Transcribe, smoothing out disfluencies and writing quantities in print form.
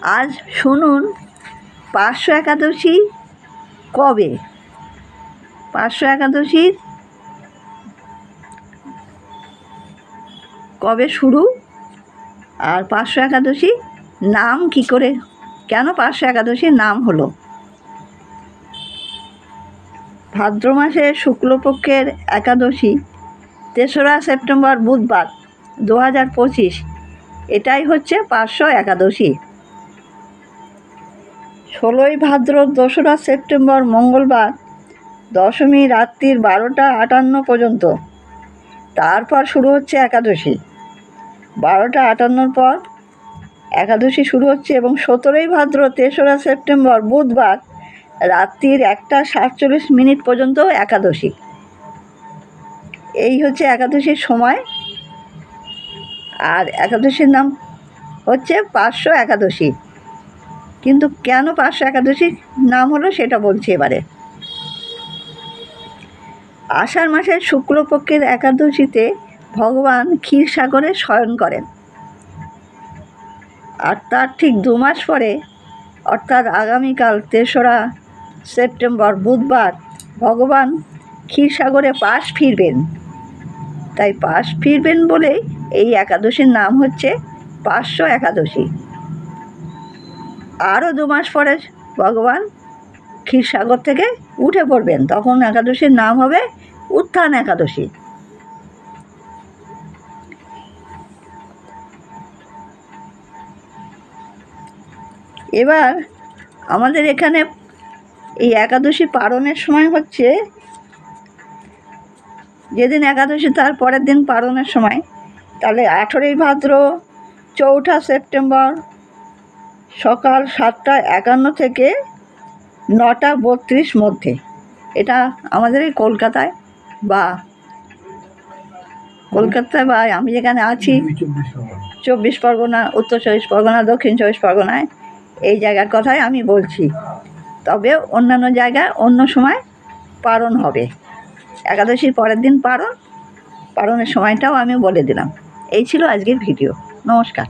আজ শুনুন পার্শ্ব একাদশী কবে, পার্শ্ব একাদশী কবে শুরু, আর পার্শ্ব একাদশী নাম কি করে, কেন পার্শ্ব একাদশীর নাম হলো। ভাদ্র মাসের শুক্লপক্ষের একাদশী ৩রা সেপ্টেম্বর বুধবার ২০২৫, এটাই হচ্ছে পার্শ্ব একাদশী। ১৬ই ভাদ্র ২রা সেপ্টেম্বর মঙ্গলবার দশমী রাত্রির ১২টা ৫৮ পর্যন্ত, তারপর শুরু হচ্ছে একাদশী। ১২টা ৫৮ পর একাদশী শুরু হচ্ছে এবং ১৭ই ভাদ্র ৩রা সেপ্টেম্বর বুধবার রাত্রির ১টা ৪৭ পর্যন্ত একাদশী। এই হচ্ছে একাদশীর সময়, আর একাদশীর নাম হচ্ছে পার্শ্ব একাদশী। কিন্তু কেন পার্শ্ব একাদশীর নাম হলো সেটা বলছি এবারে। আষাঢ় মাসের শুক্লপক্ষের একাদশীতে ভগবান ক্ষীরসাগরে শয়ন করেন, আর তার ঠিক ২ মাস পরে অর্থাৎ আগামীকাল ৩রা সেপ্টেম্বর বুধবার ভগবান ক্ষীরসাগরে পাশ ফিরবেন। তাই পাশ ফিরবেন বলে এই একাদশীর নাম হচ্ছে পার্শ্ব একাদশী। আরও ২ মাস পরে ভগবান ক্ষীরসাগর থেকে উঠে পড়বেন, তখন একাদশীর নাম হবে উত্থান একাদশী। এবার আমাদের এখানে এই একাদশী পালনের সময় হচ্ছে, যেদিন একাদশী তার পরের দিন পালনের সময়, তাহলে ১৮ই ভাদ্র ৪ঠা সেপ্টেম্বর সকাল ৭টা ৫১ থেকে ৯টা ৩২ মধ্যে। এটা আমাদের এই কলকাতায় বা আমি যেখানে আছি ২৪ পরগনা, উত্তর ২৪ পরগনা, দক্ষিণ ২৪ পরগনায়, এই জায়গার কথাই আমি বলছি। তবে অন্যান্য জায়গায় অন্য সময় পালন হবে। একাদশীর পরের দিন পালনের সময়টাও আমি বলে দিলাম। এই ছিল আজকের ভিডিও। নমস্কার।